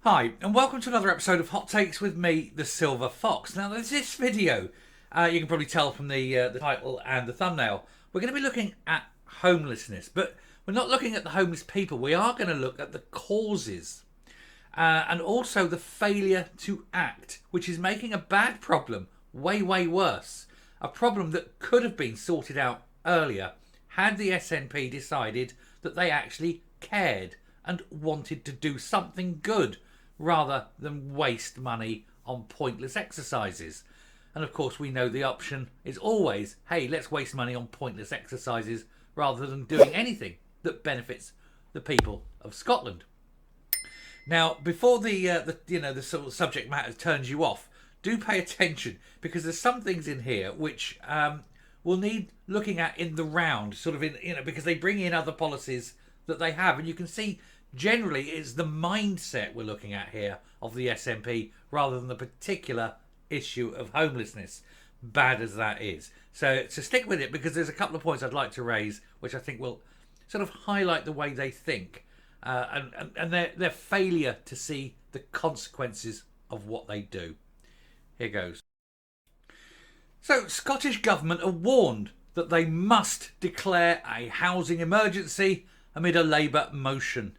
Hi, and welcome to another episode of Hot Takes with me, the Silver Fox. Now, there's this video, you can probably tell from the title and the thumbnail. We're going to be looking at homelessness, but we're not looking at the homeless people. We are going to look at the causes and also the failure to act, which is making a bad problem way, way worse. A problem that could have been sorted out earlier had the SNP decided that they actually cared and wanted to do something good rather than waste money on pointless exercises. And of course, we know the option is always, hey, let's waste money on pointless exercises rather than doing anything that benefits the people of Scotland. Now, before the sort of subject matter turns you off, do pay attention, because there's some things in here which will need looking at in the round, sort of because they bring in other policies that they have, and you can see generally it's the mindset we're looking at here of the SNP rather than the particular issue of homelessness, bad as that is. So stick with it, because there's a couple of points I'd like to raise which I think will sort of highlight the way they think and their failure to see the consequences of what they do. Here goes. So, Scottish Government are warned that they must declare a housing emergency amid a Labour motion.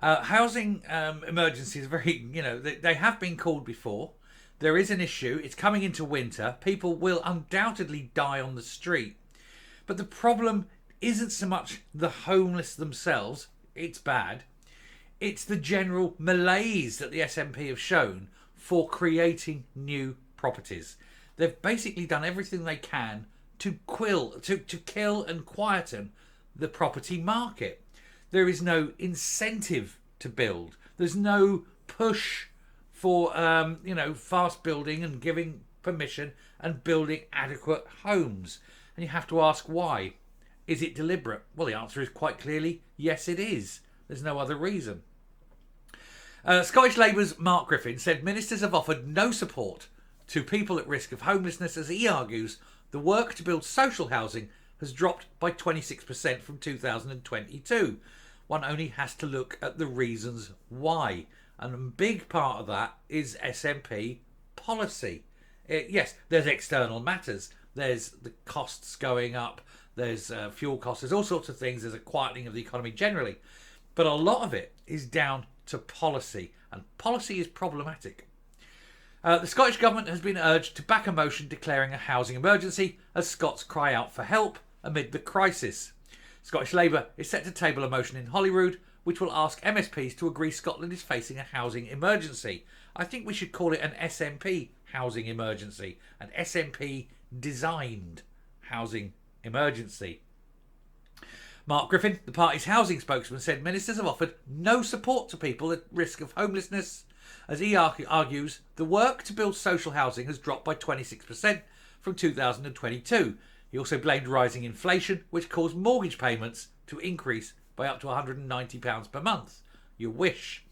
Housing emergencies, they have been called before. There is an issue. It's coming into winter. People will undoubtedly die on the street. But the problem isn't so much the homeless themselves. It's bad. It's the general malaise that the SNP have shown for creating new properties. They've basically done everything they can to kill and quieten the property market. There is no incentive to build. There's no push for fast building and giving permission and building adequate homes. And you have to ask why. Is it deliberate? Well, the answer is quite clearly yes, it is. There's no other reason. Scottish Labour's Mark Griffin said ministers have offered no support to people at risk of homelessness, as he argues the work to build social housing has dropped by 26% from 2022. One only has to look at the reasons why. And a big part of that is SNP policy. Yes, there's external matters. There's the costs going up. There's fuel costs. There's all sorts of things. There's a quietening of the economy generally. But a lot of it is down to policy. And policy is problematic. The Scottish Government has been urged to back a motion declaring a housing emergency as Scots cry out for help amid the crisis. Scottish Labour is set to table a motion in Holyrood which will ask MSPs to agree Scotland is facing a housing emergency. I think we should call it an SNP housing emergency, an SNP designed housing emergency. Mark Griffin, the party's housing spokesman, said ministers have offered no support to people at risk of homelessness. As he argues, the work to build social housing has dropped by 26% from 2022. He also blamed rising inflation, which caused mortgage payments to increase by up to £190 per month. You wish.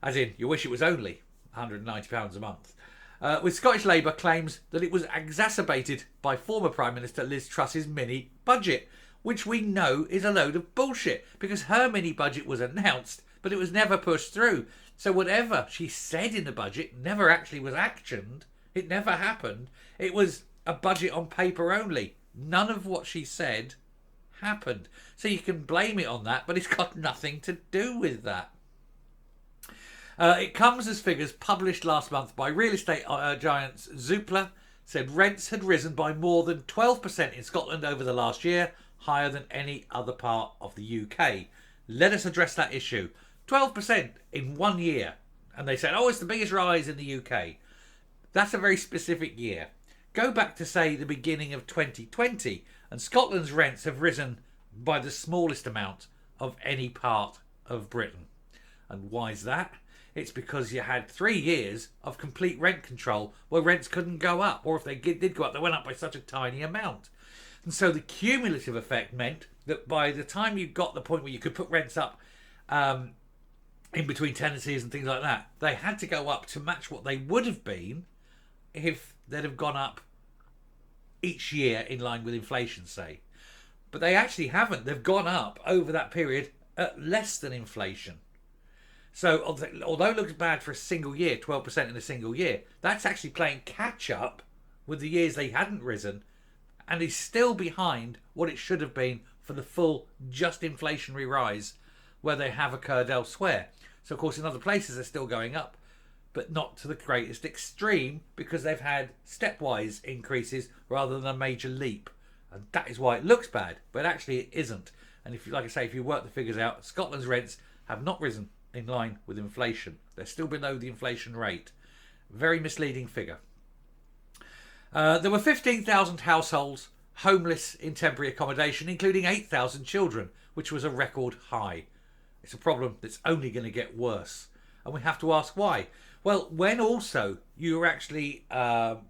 As in, you wish it was only £190 a month. With Scottish Labour claims that it was exacerbated by former Prime Minister Liz Truss's mini budget, which we know is a load of bullshit, because her mini budget was announced, but it was never pushed through. So whatever she said in the budget never actually was actioned. It never happened. It was a budget on paper only. None of what she said happened. So you can blame it on that, but it's got nothing to do with that. It comes as figures published last month by real estate giants Zoopla said rents had risen by more than 12% in Scotland over the last year, higher than any other part of the UK. Let us address that issue. 12% in 1 year. And they said, it's the biggest rise in the UK. That's a very specific year. Go back to, say, the beginning of 2020, and Scotland's rents have risen by the smallest amount of any part of Britain. And why is that? It's because you had 3 years of complete rent control where rents couldn't go up, or if they did go up, they went up by such a tiny amount. And so the cumulative effect meant that by the time you got the point where you could put rents up in between tenancies and things like that, they had to go up to match what they would have been if they'd have gone up each year in line with inflation, say. But they actually haven't. They've gone up over that period at less than inflation. So although it looks bad for a single year, 12% in a single year, that's actually playing catch up with the years they hadn't risen, and is still behind what it should have been for the full just inflationary rise where they have occurred elsewhere. So of course in other places they're still going up, but not to the greatest extreme, because they've had stepwise increases rather than a major leap. And that is why it looks bad, but actually it isn't. And if, like I say, if you work the figures out, Scotland's rents have not risen in line with inflation. They're still below the inflation rate. Very misleading figure. There were 15,000 households homeless in temporary accommodation, including 8,000 children, which was a record high. It's a problem that's only going to get worse. And we have to ask why. Well, when also you're actually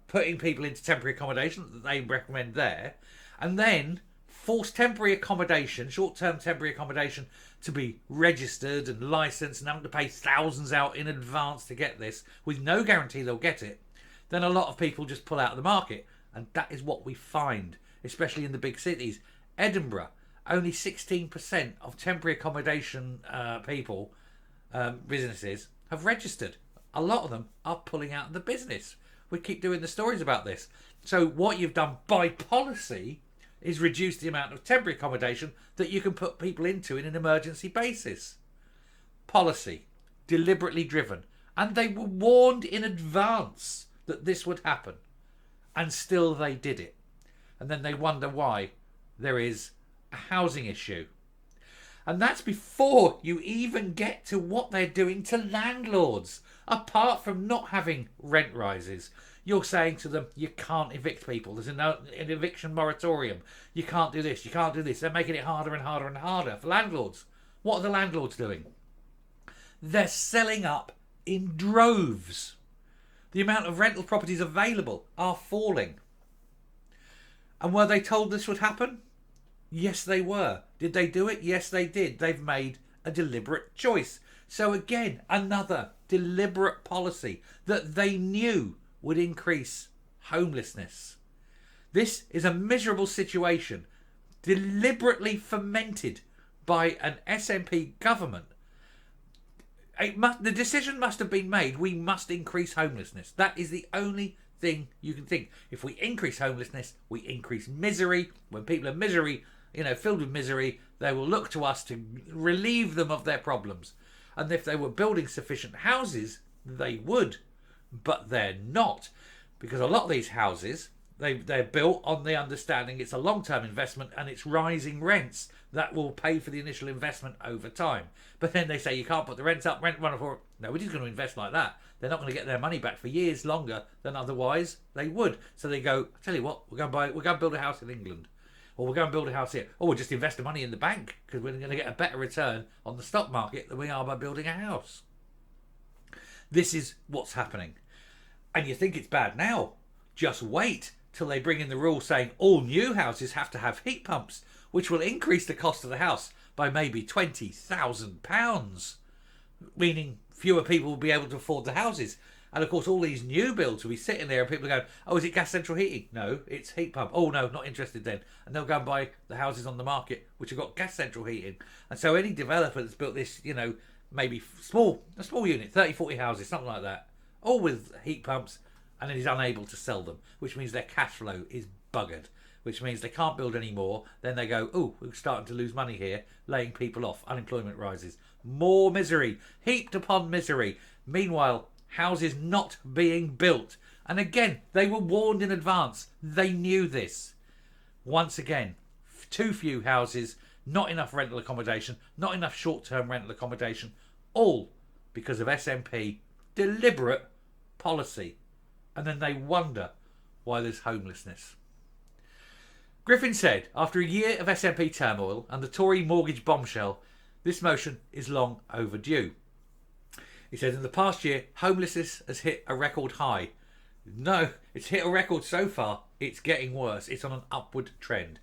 putting people into temporary accommodation that they recommend there, and then force temporary accommodation, short-term temporary accommodation, to be registered and licensed and having to pay thousands out in advance to get this, with no guarantee they'll get it, then a lot of people just pull out of the market. And that is what we find, especially in the big cities. Edinburgh, only 16% of temporary accommodation people, businesses, have registered. A lot of them are pulling out of the business. We keep doing the stories about this. So what you've done by policy is reduce the amount of temporary accommodation that you can put people into in an emergency basis. Policy, deliberately driven. And they were warned in advance that this would happen. And still they did it. And then they wonder why there is a housing issue. And that's before you even get to what they're doing to landlords. Apart from not having rent rises, you're saying to them, you can't evict people. There's an eviction moratorium. You can't do this. You can't do this. They're making it harder and harder and harder for landlords. What are the landlords doing? They're selling up in droves. The amount of rental properties available are falling. And were they told this would happen? Yes, they were. Did they do it? Yes, they did. They've made a deliberate choice. So again, another deliberate policy that they knew would increase homelessness. This is a miserable situation deliberately fomented by an SNP government. The decision must have been made. We must increase homelessness. That is the only thing you can think. If we increase homelessness, we increase misery. When people are filled with misery, they will look to us to relieve them of their problems. And if they were building sufficient houses, they would. But they're not. Because a lot of these houses, they're built on the understanding it's a long-term investment and it's rising rents that will pay for the initial investment over time. But then they say you can't put the rents up, rent run for. Nobody's going to invest like that. They're not going to get their money back for years longer than otherwise they would. So they go, I tell you what, we're going to build a house in England. Or we're going to build a house here. Or we'll just invest the money in the bank because we're going to get a better return on the stock market than we are by building a house. This is what's happening. And you think it's bad now. Just wait till they bring in the rule saying all new houses have to have heat pumps, which will increase the cost of the house by maybe £20,000, meaning fewer people will be able to afford the houses. And of course, all these new builds will be sitting there and people are going, oh, is it gas central heating? No, it's heat pump. Oh, no, not interested then. And they'll go and buy the houses on the market which have got gas central heating. And so any developer that's built this, maybe a small unit, 30, 40 houses, something like that, all with heat pumps, and then is unable to sell them, which means their cash flow is buggered, which means they can't build any more. Then they go, oh, we're starting to lose money here, laying people off. Unemployment rises. More misery, heaped upon misery. Meanwhile, houses not being built. And again, they were warned in advance. They knew this. Once again, too few houses, not enough rental accommodation, not enough short-term rental accommodation, all because of SNP deliberate policy. And then they wonder why there's homelessness. Griffin said, after a year of SNP turmoil and the Tory mortgage bombshell, this motion is long overdue. He said, in the past year, homelessness has hit a record high. No, it's hit a record so far. It's getting worse. It's on an upward trend.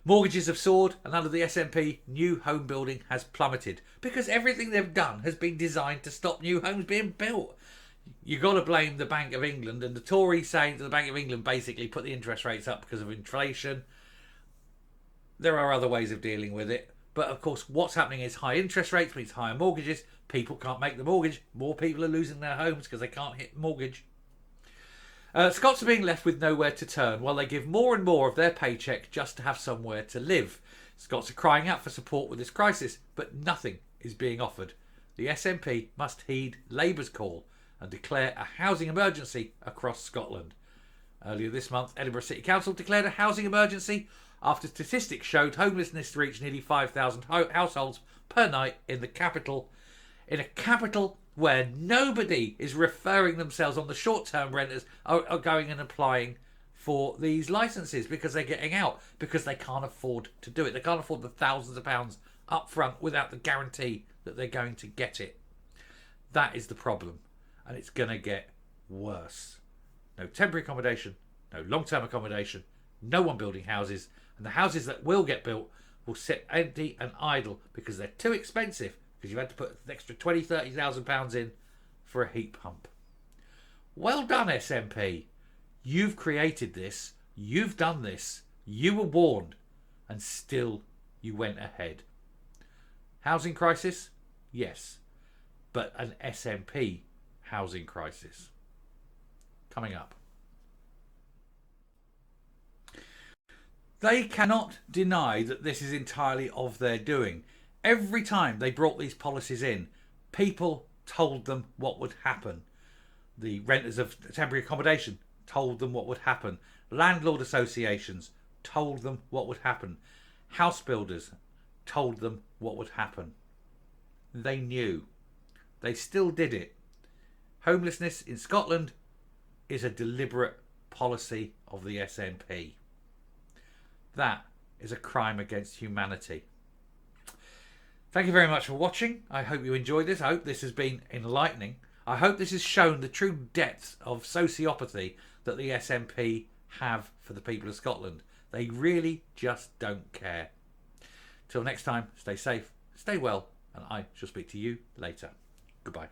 Mortgages have soared and under the SNP, new home building has plummeted because everything they've done has been designed to stop new homes being built. You've got to blame the Bank of England, and the Tories saying that the Bank of England basically put the interest rates up because of inflation. There are other ways of dealing with it. But of course, what's happening is high interest rates means higher mortgages, People can't make the mortgage. More people are losing their homes because they can't hit mortgage. Scots are being left with nowhere to turn while they give more and more of their paycheck just to have somewhere to live. Scots are crying out for support with this crisis, but nothing is being offered. The SNP must heed Labour's call and declare a housing emergency across Scotland. Earlier this month, Edinburgh City Council declared a housing emergency after statistics showed homelessness reached nearly 5,000 households per night in the capital. In a capital where nobody is referring themselves on the short-term renters are going and applying for these licences because they're getting out, because they can't afford to do it. They can't afford the thousands of pounds up front without the guarantee that they're going to get it. That is the problem, and it's going to get worse. No temporary accommodation, no long-term accommodation, no one building houses, and the houses that will get built will sit empty and idle because they're too expensive, because you've had to put an extra £20,000-30,000 in for a heat pump. Well done, SNP. You've created this. You've done this. You were warned, and still you went ahead. Housing crisis? Yes, but an SNP housing crisis. Coming up. They cannot deny that this is entirely of their doing. Every time they brought these policies in, people told them what would happen. The renters of temporary accommodation told them what would happen. Landlord associations told them what would happen. House builders told them what would happen. They knew. They still did it. Homelessness in Scotland is a deliberate policy of the SNP. That is a crime against humanity. Thank you very much for watching. I hope you enjoyed this. I hope this has been enlightening. I hope this has shown the true depths of sociopathy that the SNP have for the people of Scotland. They really just don't care. Till next time, stay safe, stay well, and I shall speak to you later. Goodbye.